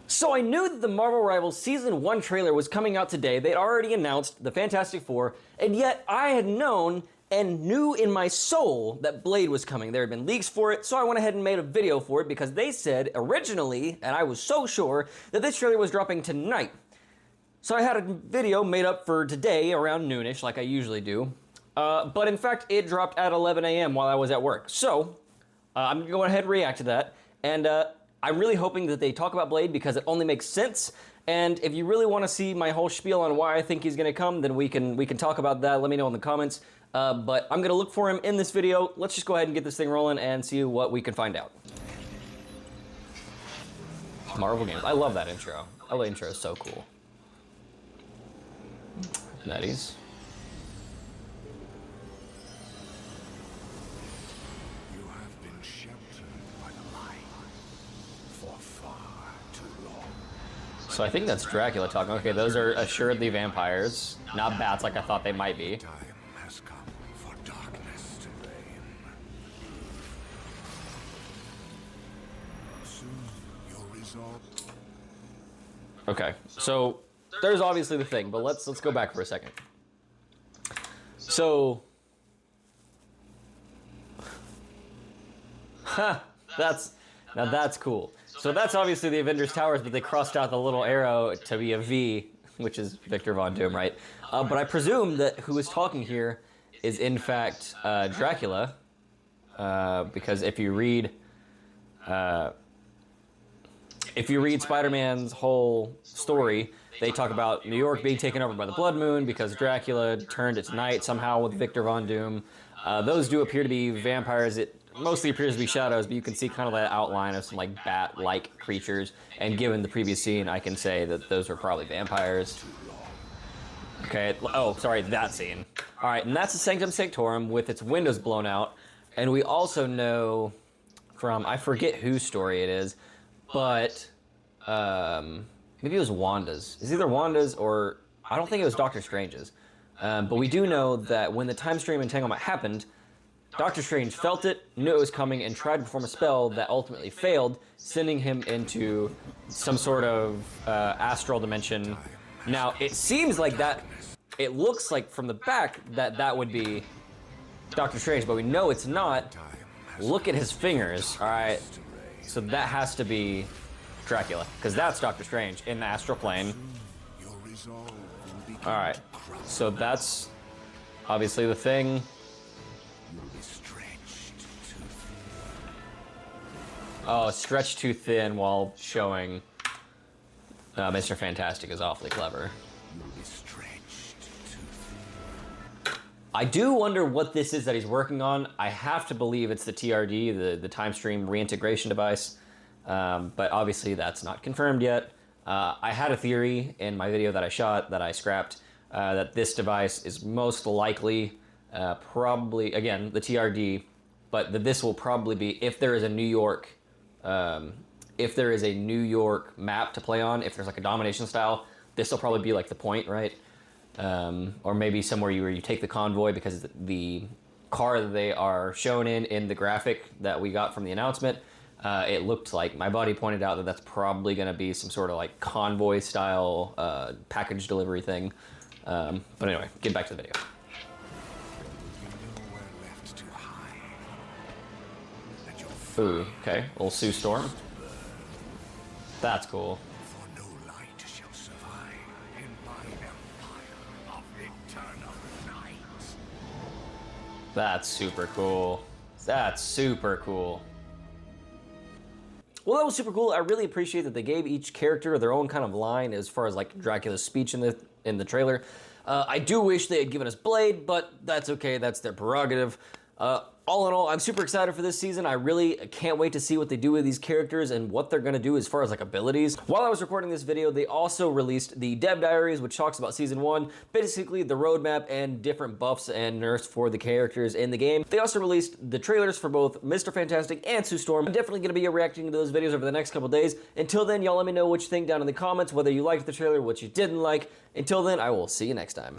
So I knew that the Marvel Rivals Season 1 trailer was coming out today. They'd already announced the Fantastic Four, and yet I had known and knew in my soul that Blade was coming. There had been leaks for it, so I went ahead and made a video for it because they said originally, and I was so sure, that this trailer was dropping tonight. So I had a video made up for today around noonish, like I usually do. But in fact, it dropped at 11 a.m. while I was at work. So I'm gonna go ahead and react to that. And I'm really hoping that they talk about Blade because it only makes sense. And if you really want to see my whole spiel on why I think he's going to come, then we can talk about that. Let me know in the comments. But I'm going to look for him in this video. Let's just go ahead and get this thing rolling and see what we can find out. Marvel games. I love that intro. Oh, the intro is so cool. Nutties. So I think that's Dracula talking. Okay, those are assuredly vampires, not bats like I thought they might be. Time has come for darkness to reign. Soon your resolve. Okay, so there's obviously the thing, but let's go back for a second. So, that's cool. So that's obviously the Avengers Towers, but they crossed out the little arrow to be a V, which is Victor Von Doom, right? But I presume that who is talking here is in fact Dracula, because if you read Spider-Man's whole story, they talk about New York being taken over by the Blood Moon because Dracula turned it to night somehow with Victor Von Doom. Those do appear to be vampires. It mostly appears to be shadows, but you can see kind of that outline of some like bat-like creatures. And given the previous scene, I can say that those are probably vampires. Okay, oh, sorry, that scene. All right, and that's the Sanctum Sanctorum with its windows blown out. And we also know from, I forget whose story it is, but maybe it was Wanda's. It's either Wanda's or, I don't think it was Doctor Strange's. But we do know that when the time stream entanglement happened, Doctor Strange felt it, knew it was coming, and tried to perform a spell that ultimately failed, sending him into some sort of astral dimension. Now, it seems like that, it looks like from the back that would be Doctor Strange, but we know it's not. Look at his fingers, all right? So that has to be Dracula, because that's Doctor Strange in the astral plane. All right, so that's obviously the thing. Oh, stretched too thin while showing Mr. Fantastic is awfully clever. I do wonder what this is that he's working on. I have to believe it's the TRD, the time stream reintegration device, but obviously that's not confirmed yet. I had a theory in my video that I shot that I scrapped that this device is most likely probably, again, the TRD, but that this will probably be, if there is a New York map to play on, if there's like a domination style, this will probably be like the point, right? Or maybe somewhere where you take the convoy, because the car that they are shown in the graphic that we got from the announcement, it looked like, my buddy pointed out that that's probably going to be some sort of like convoy style package delivery thing. But anyway, get back to the video. Ooh, okay, little Sue Storm. That's cool. For no light shall survive in my empire of eternal night. That's super cool. That's super cool. Well, that was super cool. I really appreciate that they gave each character their own kind of line as far as like Dracula's speech in the trailer. I do wish they had given us Blade, but that's okay. That's their prerogative. All in all, I'm super excited for this season. I really can't wait to see what they do with these characters and what they're gonna do as far as like abilities. While I was recording this video, they also released the Dev Diaries, which talks about Season 1, basically the roadmap and different buffs and nerfs for the characters in the game. They also released the trailers for both Mr. Fantastic and Sue Storm. I'm definitely gonna be reacting to those videos over the next couple days. Until then, y'all let me know what you think down in the comments, whether you liked the trailer, what you didn't like. Until then, I will see you next time.